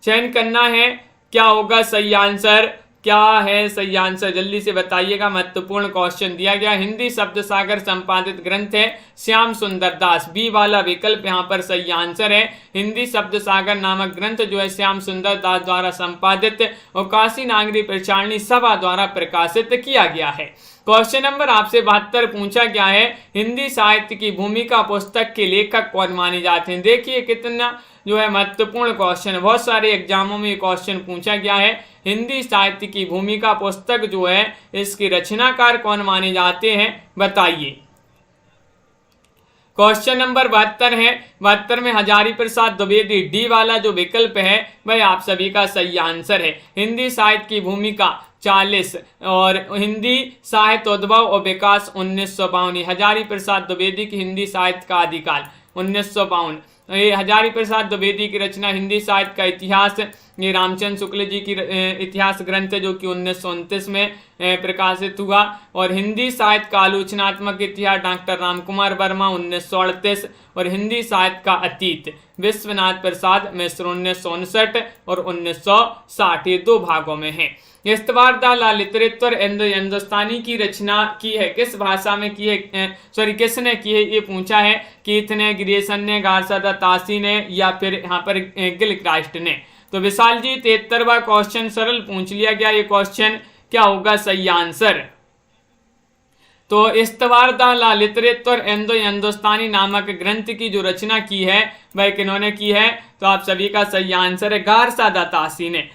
चयन करना है, क्या होगा सही आंसर, क्या है सही आंसर जल्दी से बताइएगा। महत्वपूर्ण क्वेश्चन दिया गया, हिंदी शब्द सागर संपादित ग्रंथ है श्याम सुंदर दास, बी वाला विकल्प यहाँ पर सही आंसर है। हिंदी शब्द सागर नामक ग्रंथ जो है श्याम सुंदर दास द्वारा संपादित और काशी नागरी प्रचारणी सभा द्वारा प्रकाशित किया गया है। क्वेश्चन नंबर आपसे 72 पूछा गया है, हिंदी साहित्य की भूमिका पुस्तक के लेखक कौन माने जाते हैं। देखिए कितना जो है महत्वपूर्ण क्वेश्चन, बहुत सारे एग्जामों में क्वेश्चन पूछा गया है। हिंदी साहित्य की भूमिका पुस्तक जो है इसके रचनाकार कौन माने जाते हैं, बताइए। क्वेश्चन नंबर 72 है, 72 में हजारी प्रसाद द्विवेदी, डी वाला जो विकल्प है वह आप सभी का सही आंसर है। हिंदी साहित्य की भूमिका 40 और हिंदी साहित्य उद्भव और विकास 1952। हजारी प्रसाद द्विवेदी की हिंदी साहित्य का आदिकाल 1952। ये हजारी प्रसाद द्विवेदी की रचना हिंदी साहित्य का इतिहास, ये रामचंद्र शुक्ल जी की इतिहास ग्रंथ है जो कि 1929 में प्रकाशित हुआ। और हिंदी साहित्य का आलोचनात्मक इतिहास डॉक्टर रामकुमार वर्मा 1938 और हिंदी साहित्य का अतीत विश्वनाथ प्रसाद मिश्र 1959 और 1960, ये 2 भागों में है। इस्तवार द लिटरेचर हिंदुस्तानी की रचना की है, किस भाषा में की है, किसने की है, ये पूछा है। कीथ ने, ग्रियर्सन ने, गार्सा द तासी ने या फिर यहाँ पर गिलक्राइस्ट ने। तो विशाल जी 73वां क्वेश्चन सरल पूछ लिया गया, ये क्वेश्चन क्या होगा सही आंसर। तो इस्तवार द लिटरेचर हिंदुस्तानी नामक ग्रंथ की जो रचना की है वह किन्होंने की है, तो आप सभी का सही आंसर है गार्सा द तासी ने।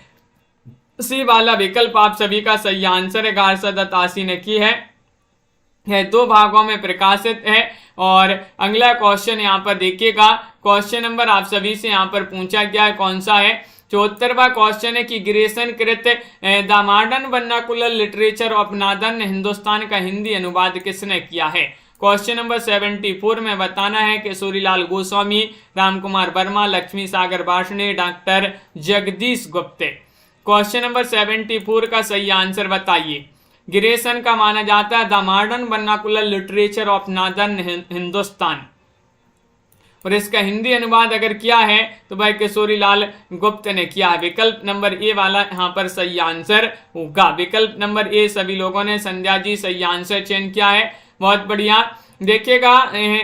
सी वाला विकल्प आप सभी का सही आंसर है, गार्सा द तासी ने की है। 2 भागों में प्रकाशित है। और अगला क्वेश्चन यहाँ पर देखिएगा, क्वेश्चन नंबर आप सभी से यहाँ पर पूछा गया है, कौन सा है, 74वां क्वेश्चन है कि ग्रेसन कृत the modern vernacular literature of northern Hindustan का हिंदी अनुवाद किसने किया है। क्वेश्चन नंबर 74 में बताना है कि सूरीलाल गोस्वामी, रामकुमार वर्मा, लक्ष्मी सागर भाषणे, doctor Jagdish Gupte. Question number 74 का सही आंसर बताइए। ग्रेसन का माना जाता है the modern vernacular literature of northern Hindustan, और इसका हिंदी अनुवाद अगर किया है तो भाई किशोरी लाल गुप्त ने किया है। विकल्प नंबर ए वाला यहाँ पर सही आंसर होगा। विकल्प नंबर ए सभी लोगों ने, संध्या जी सही आंसर चयन किया है, बहुत बढ़िया। देखिएगा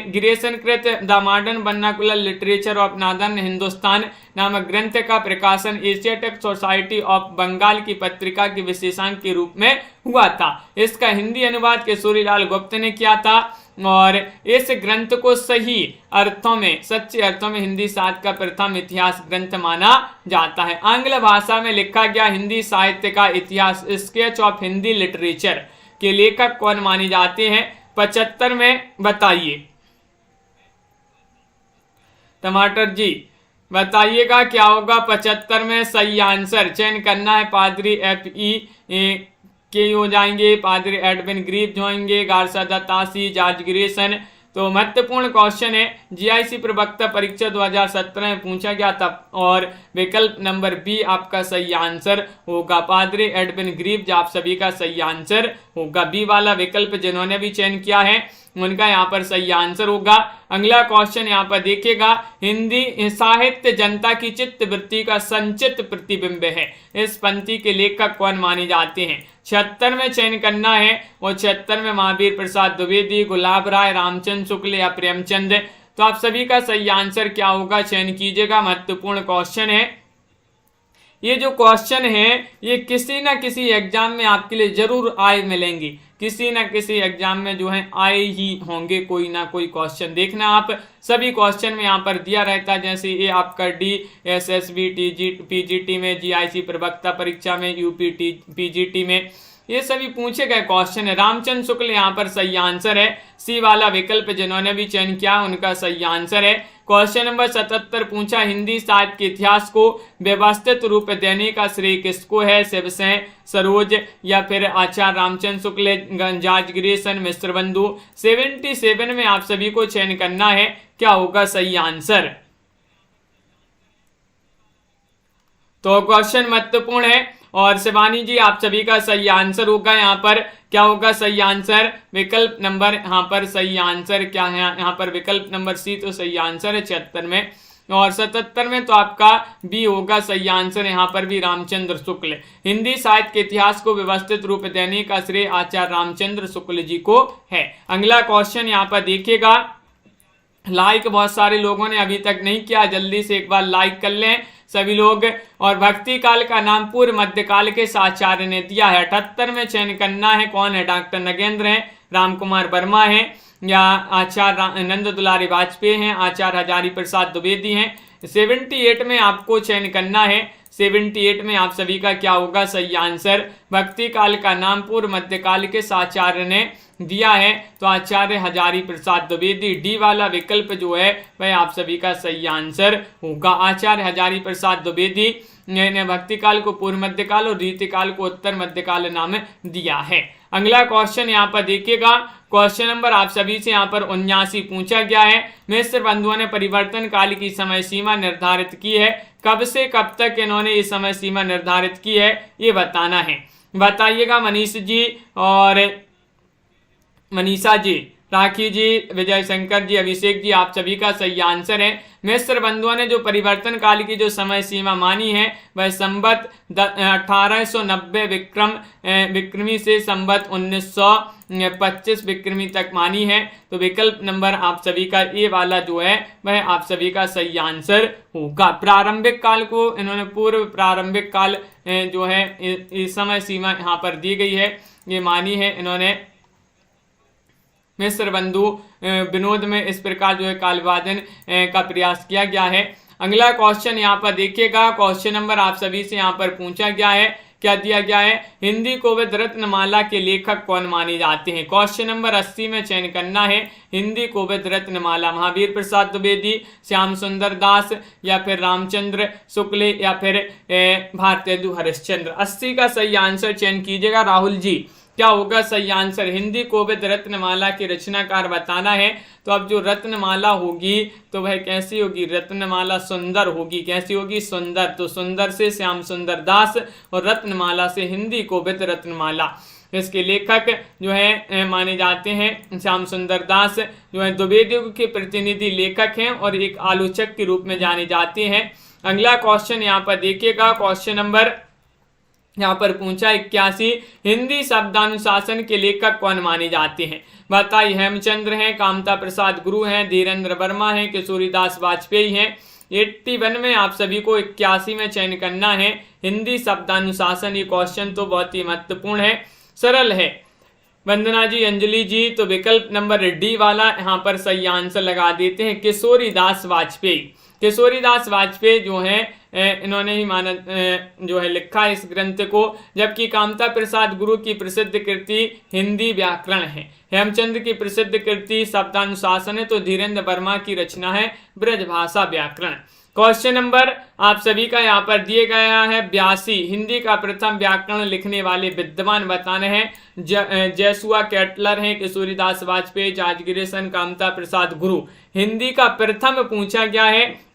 ग्रेसन कृत the modern vernacular literature of northern Hindustan नामक ग्रंथ का प्रकाशन एशियाटिक सोसाइटी ऑफ बंगाल की पत्रिका के विशेषांक के रूप में हुआ था। इसका हिंदी अनुवाद किशोरी लाल गुप्त ने किया था और इस ग्रंथ को सही अर्थों में, सच्चे अर्थों में हिंदी साहित्य का प्रथम इतिहास ग्रंथ माना जाता है। आंग्ल भाषा में लिखा गया हिंदी साहित्य का इतिहास स्केच ऑफ हिंदी लिटरेचर के लेखक कौन माने जाते हैं, 75 में बताइए। टमाटर जी बताइएगा क्या होगा 75 में सही आंसर। चयन करना है, पादरी FE के हो जाएंगे, पादरी एडविन ग्रीव जो होंगे, Garcin de Tassy, George Grierson, तो महत्वपूर्ण क्वेश्चन है, जीआईसी प्रवक्ता परीक्षा 2017 में पूछा गया था और विकल्प नंबर बी आपका सही आंसर होगा। पादरी एडविन ग्रीव्स आप सभी का सही आंसर होगा। बी वाला विकल्प जिन्होंने भी चयन किया है उनका यहाँ पर सही आंसर होगा। अगला क्वेश्चन यहाँ पर देखिएगा, हिंदी साहित्य जनता की चित्त वृत्ति का संचित प्रतिबिंब है, इस पंक्ति के लेखक कौन माने जाते हैं? 76 में चयन करना है और 76 में महावीर प्रसाद द्विवेदी, गुलाब राय, रामचंद्र शुक्ल या प्रेमचंद। तो आप सभी का सही आंसर क्या होगा, चयन कीजिएगा। महत्वपूर्ण क्वेश्चन है। ये जो क्वेश्चन है ये किसी ना किसी एग्जाम में आपके लिए जरूर आए मिलेंगे, किसी ना किसी एग्जाम में जो है आए ही होंगे कोई ना कोई क्वेश्चन। देखना आप सभी क्वेश्चन में यहाँ पर दिया रहता है, जैसे ये आपका DSSB PGT में, GIC प्रवक्ता परीक्षा में, UP PGT में, ये सभी पूछे गए क्वेश्चन है। रामचंद्र शुक्ल यहाँ पर सही आंसर है। सी वाला विकल्प जिन्होंने भी चयन किया उनका सही आंसर है। क्वेश्चन नंबर 77 पूछा, हिंदी साहित्य के इतिहास को व्यवस्थित रूप देने का श्रेय किसको है? शिवसेन, सरोज या फिर आचार्य रामचंद्र शुक्ल, जॉर्ज ग्रेसन, मिस्र बंधु। 77 में आप सभी को चयन करना है, क्या होगा सही आंसर? तो क्वेश्चन महत्वपूर्ण है और शिवानी जी आप सभी का सही आंसर होगा। यहाँ पर क्या होगा सही आंसर? विकल्प नंबर, यहाँ पर सही आंसर क्या है? यहाँ पर विकल्प नंबर सी तो सही आंसर है 76 में, और 77 में तो आपका बी होगा सही आंसर। यहाँ पर भी रामचंद्र शुक्ल। हिंदी साहित्य के इतिहास को व्यवस्थित रूप देने का श्रेय आचार्य रामचंद्र शुक्ल जी को है। अगला क्वेश्चन यहाँ पर देखिएगा, लाइक बहुत सारे लोगों ने अभी तक नहीं किया, जल्दी से एक बार लाइक कर लें सभी लोग। और भक्ति काल का नाम पूर्व मध्यकाल के आचार्य ने दिया है। 78 में चयन करना है, कौन है? डॉक्टर नगेंद्र हैं, राम कुमार वर्मा है या आचार्य नंद दुलारी वाजपेयी हैं, आचार्य हजारी प्रसाद द्विवेदी हैं। 78 में आपको चयन करना है। 78 में आप सभी का क्या होगा सही आंसर? भक्ति काल का नाम पूर्व मध्यकाल के आचार्य ने दिया है, तो आचार्य हजारी प्रसाद द्विवेदी। डी वाला विकल्प जो है वह आप सभी का सही आंसर होगा। आचार्य हजारी प्रसाद द्विवेदी ने भक्ति काल को पूर्व मध्यकाल और रीतिकाल को उत्तर मध्यकाल नाम दिया है। अगला क्वेश्चन यहाँ पर देखिएगा, क्वेश्चन नंबर आप सभी से यहाँ पर 79 पूछा गया है। मिस्र बंधुओं ने परिवर्तन काल की समय सीमा निर्धारित की है, कब से कब तक इन्होंने ये समय सीमा निर्धारित की है ये बताना है। बताइएगा मनीष जी और मनीषा जी, राखी जी, विजय शंकर जी, अभिषेक जी, आप सभी का सही आंसर है। मिस्र बंधुओं ने जो परिवर्तन काल की जो समय सीमा मानी है वह संवत 1890 विक्रमी से संवत 1925 विक्रमी तक मानी है। तो विकल्प नंबर आप सभी का ए वाला जो है वह आप सभी का सही आंसर होगा। प्रारंभिक काल को इन्होंने पूर्व प्रारंभिक काल जो है इस समय सीमा यहाँ पर दी गई है, ये मानी है इन्होंने मिस्र बंधु विनोद में। इस प्रकार जो है काल विभाजन का प्रयास किया गया है। अगला क्वेश्चन यहाँ पर देखिएगा, क्वेश्चन नंबर आप सभी से यहाँ पर पूछा गया है, क्या दिया गया है? हिंदी कोविद रत्नमाला के लेखक कौन माने जाते हैं? क्वेश्चन नंबर 80 में चयन करना है। हिंदी कोविद रत्नमाला महावीर प्रसाद द्विवेदी, श्याम सुंदर दास या फिर रामचंद्र शुक्ल या फिर भारतेंदु हरिश्चंद्र। 80 का सही आंसर चयन कीजिएगा। राहुल जी क्या होगा सही आंसर? हिंदी कोविद रत्नमाला के रचनाकार बताना है। तो अब जो रत्नमाला होगी तो वह कैसी होगी? रत्नमाला सुंदर होगी। कैसी होगी? सुंदर। तो सुंदर से श्याम सुंदर दास और रत्नमाला से हिंदी कोविद रत्नमाला। इसके लेखक जो है माने जाते हैं श्याम सुंदर दास, जो है द्विवेदी के प्रतिनिधि लेखक हैं और एक आलोचक के रूप में जाने जाते हैं। अगला क्वेश्चन यहाँ पर देखिएगा, क्वेश्चन नंबर यहाँ पर पूछा 81, हिंदी शब्दानुशासन के लेखक कौन माने जाते हैं? बताइए। हेमचंद्र हैं, कामता प्रसाद गुरु हैं, धीरेन्द्र वर्मा हैं, किशोरीदास वाजपेयी हैं। 81 में आप सभी को 81 में चयन करना है। हिंदी शब्दानुशासन, ये क्वेश्चन तो बहुत ही महत्वपूर्ण है, सरल है। वंदना जी, अंजलि जी, तो विकल्प नंबर डी वाला यहाँ पर सही आंसर लगा देते हैं, किशोरीदास वाजपेयी। किशोरीदास वाजपेयी जो है इन्होंने ही माना जो है लिखा है इस ग्रंथ को, जबकि कामता प्रसाद गुरु की प्रसिद्ध कृति हिंदी व्याकरण है। हेमचंद्र की प्रसिद्ध कृति शब्दानुशासन है, तो धीरेन्द्र वर्मा की रचना है ब्रजभाषा व्याकरण। क्वेश्चन नंबर आप सभी का यहाँ पर दिए गया है 82। हिंदी का प्रथम व्याकरण लिखने वाले विद्वान बताने हैं। जयसुआ केटलर हैं, किशोरीदास वाजपेयी, जॉर्ज ग्रियर्सन, कामता प्रसाद गुरु। हिंदी का प्रथम पूछा गया है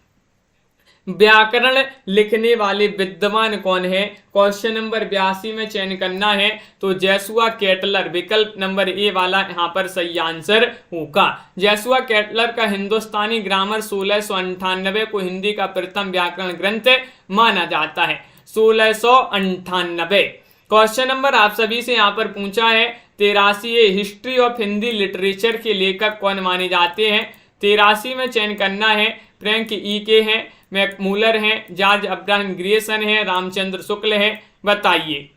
व्याकरण लिखने वाले विद्वान कौन है। क्वेश्चन नंबर 82 में चयन करना है तो जयसुआ केटलर, विकल्प नंबर ए वाला यहाँ पर सही आंसर होगा। जयसुआ केटलर का हिंदुस्तानी ग्रामर 1698 को हिंदी का प्रथम व्याकरण ग्रंथ माना जाता है। 1698। क्वेश्चन नंबर आप सभी से यहाँ पर पूछा है 83 हिस्ट्री ऑफ हिंदी लिटरेचर के लेखक कौन माने जाते हैं। 83 में चयन करना है फ्रैंक ई के हैं, मैकमूलर हैं, जॉर्ज अब्राहम ग्रियर्सन हैं, रामचंद्र शुक्ल हैं। बताइए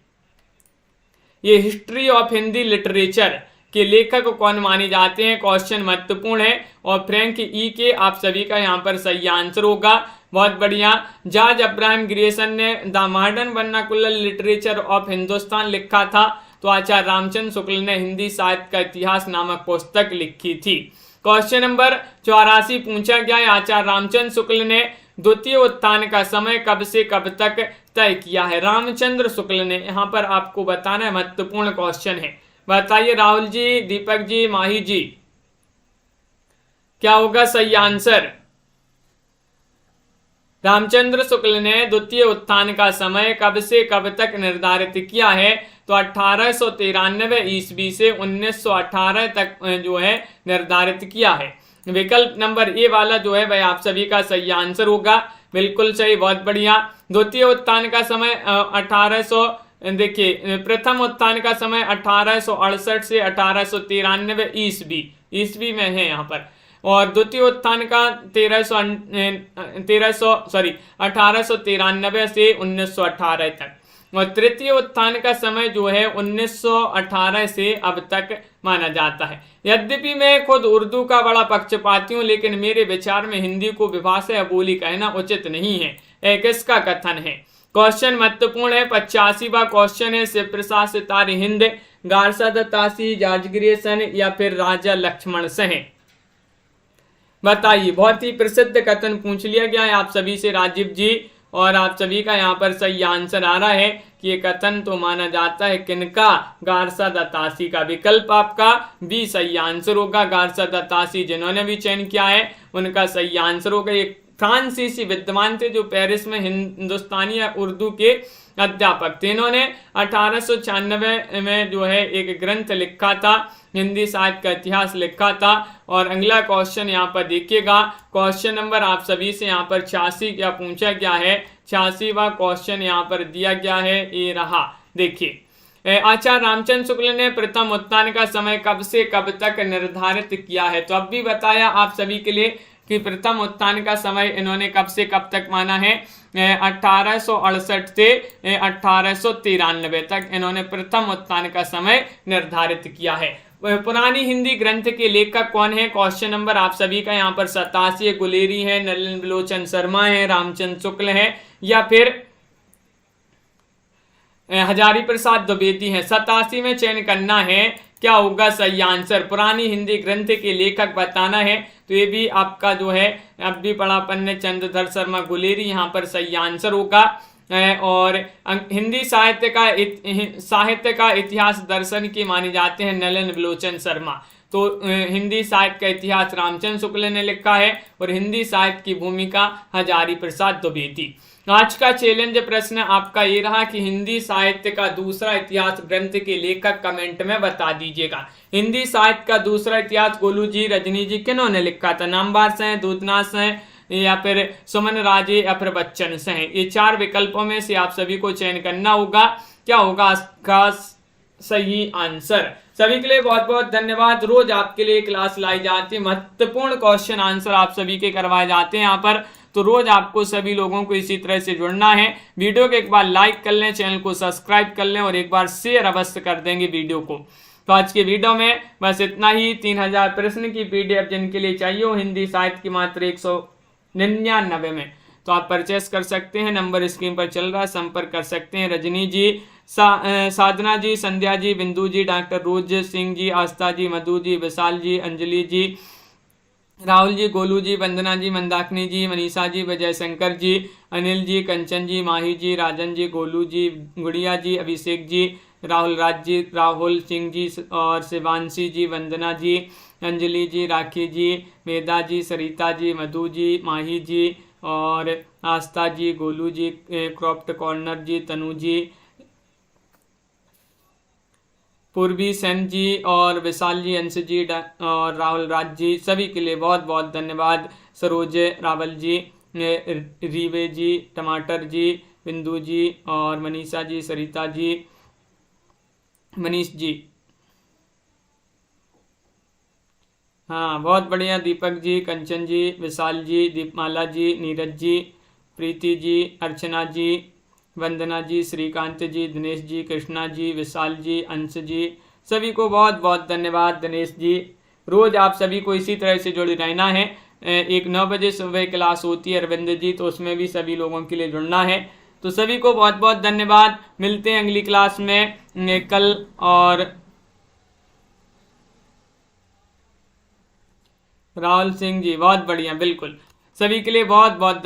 ये हिस्ट्री ऑफ हिंदी लिटरेचर के लेखक कौन माने जाते हैं। क्वेश्चन महत्वपूर्ण है और फ्रैंक ई के आप सभी का यहाँ पर सही आंसर होगा। बहुत बढ़िया। जॉर्ज अब्राहम ग्रियर्सन ने the modern vernacular literature of Hindustan लिखा था, तो आचार्य रामचंद्र शुक्ल ने हिंदी साहित्य का इतिहास नामक पुस्तक लिखी थी। क्वेश्चन नंबर 84 पूछा गया है आचार्य रामचंद्र शुक्ल ने द्वितीय उत्थान का समय कब से कब तक तय किया है। रामचंद्र शुक्ल ने यहाँ पर आपको बताना है, महत्वपूर्ण क्वेश्चन है। बताइए राहुल जी, दीपक जी, माही जी, क्या होगा सही आंसर। रामचंद्र शुक्ल ने द्वितीय उत्थान का समय कब से कब तक निर्धारित किया है, तो 1893 ईस्वी से 1918 तक जो है निर्धारित किया है। विकल्प नंबर ए वाला जो है वह आप सभी का सही आंसर होगा। बिल्कुल सही, बहुत बढ़िया। द्वितीय उत्थान का समय 1800, देखिए प्रथम उत्थान का समय 1868 से 1893 ईस्वी में है यहाँ पर, और द्वितीय उत्थान का 1893 से 1918 तक, और तृतीय उत्थान का समय जो है 1918 से अब तक माना जाता है। यद्यपि मैं खुद उर्दू का बड़ा पक्षपाती हूँ, लेकिन मेरे विचार में हिंदी को विभाषा या बोली कहना उचित नहीं है। एक इसका कथन है। क्वेश्चन महत्वपूर्ण है। 85वां क्वेश्चन है शिव प्रसाद सितारे हिंद, गारसा दत्तासी, जॉर्ज ग्रियर्सन या फिर राजा लक्ष्मण सेन। बताइए, बहुत ही प्रसिद्ध कथन पूछ लिया गया है आप सभी से राजीव जी, और आप सभी का यहाँ पर सही आंसर आ रहा है कि ये कथन तो माना जाता है किनका, गारसा दत्तासी का। विकल्प आपका बी सही आंसर होगा। गारसा दत्तासी जिन्होंने भी चयन किया है उनका सही आंसर होगा। ये फ्रांसीसी विद्वान थे जो पेरिस में हिंदुस्तानी या उर्दू के अध्यापक थे। इन्होंने 1896 में जो है एक ग्रंथ लिखा था, हिंदी साहित्य का इतिहास लिखा था। और अगला क्वेश्चन यहाँ पर देखिएगा, क्वेश्चन नंबर आप सभी से यहाँ पर 86 क्या पूछा गया है। 86वां क्वेश्चन यहाँ पर दिया गया है, ये रहा। देखिए आचार्य रामचंद्र शुक्ल ने प्रथम उत्थान का समय कब से कब तक निर्धारित किया है। तो अब भी बताया आप सभी के लिए कि प्रथम उत्थान का समय इन्होंने कब से कब तक माना है। 1868 से 1893 तक इन्होंने प्रथम उत्थान का समय निर्धारित किया है। पुरानी हिंदी ग्रंथ के लेखक कौन है। क्वेश्चन नंबर आप सभी का यहाँ पर 87 गुलेरी है, नलिन विलोचन शर्मा है, रामचंद्र शुक्ल है या फिर हजारी प्रसाद द्विवेदी है। 87 में चयन करना है, क्या होगा सही आंसर। पुरानी हिंदी ग्रंथ के लेखक बताना है, तो ये भी आपका जो है अब भी पढ़ा अपन ने, चंद्रधर शर्मा गुलेरी यहाँ पर सही आंसर होगा। और हिंदी साहित्य का इतिहास दर्शन की माने जाते हैं नलिन विलोचन शर्मा। तो हिंदी साहित्य का इतिहास रामचंद्र शुक्ल ने लिखा है और हिंदी साहित्य की भूमिका हजारी प्रसाद द्विवेदी। आज का चैलेंज प्रश्न आपका ये रहा कि हिंदी साहित्य का दूसरा इतिहास ग्रंथ के लेखक कमेंट में बता दीजिएगा। हिंदी साहित्य का दूसरा इतिहास गोलू जी, रजनी जी किन्होंने लिखा था। नामवार से, दूधनाथ से या फिर सुमन राजे या फिर बच्चन से। ये 4 विकल्पों में से आप सभी को चयन करना होगा, क्या होगा इसका सही आंसर। सभी के लिए बहुत बहुत धन्यवाद। रोज आपके लिए क्लास लाई जाती है, महत्वपूर्ण क्वेश्चन आंसर आप सभी के करवाए जाते हैं यहाँ पर। तो रोज आपको सभी लोगों को इसी तरह से जुड़ना है। वीडियो को एक बार लाइक कर लें, चैनल को सब्सक्राइब कर लें और एक बार शेयर अवश्य कर देंगे वीडियो को। तो आज के वीडियो में बस इतना ही। 3000 प्रश्न की PDF जिनके लिए चाहिए हो हिंदी साहित्य की मात्र 199 में, तो आप परचेस कर सकते हैं। नंबर स्क्रीन पर चल रहा है, संपर्क कर सकते हैं। रजनी जी, साधना जी, संध्या जी, बिंदु जी, डॉक्टर रोज सिंह जी, आस्था जी, मधु जी, विशाल जी, अंजलि जी, राहुल जी, गोलू जी, वंदना जी, मंदाकिनी जी, मनीषा जी, विजय शंकर जी, अनिल जी, कंचन जी, माही जी, राजन जी, गोलू जी, गुड़िया जी, अभिषेक जी, राहुल राज जी, राहुल सिंह जी और शिवांशी जी, वंदना जी, अंजलि जी, राखी जी, मेधा जी, सरिता जी, मधु जी, माही जी और आस्था जी, गोलू जी, क्रॉफ्ट कॉर्नर जी, तनु जी, पूर्वी सेन जी और विशाल जी, अंश जी और राहुल राज जी, सभी के लिए बहुत बहुत धन्यवाद। सरोज रावल जी, रीवे जी, टमाटर जी, बिंदु जी और मनीषा जी, सरिता जी, मनीष जी। हाँ बहुत बढ़िया। दीपक जी, कंचन जी, विशाल जी, दीपमाला जी, नीरज जी, प्रीति जी, अर्चना जी, वंदना जी, श्रीकांत जी, दिनेश जी, कृष्णा जी, विशाल जी, अंश जी, सभी को बहुत बहुत धन्यवाद। दिनेश जी, रोज आप सभी को इसी तरह से जुड़े रहना है। एक 9 बजे सुबह क्लास होती है अरविंद जी, तो उसमें भी सभी लोगों के लिए जुड़ना है। तो सभी को बहुत बहुत धन्यवाद। मिलते हैं अगली क्लास में कल। और राहुल सिंह जी बहुत बढ़िया, बिल्कुल। सभी के लिए बहुत बहुत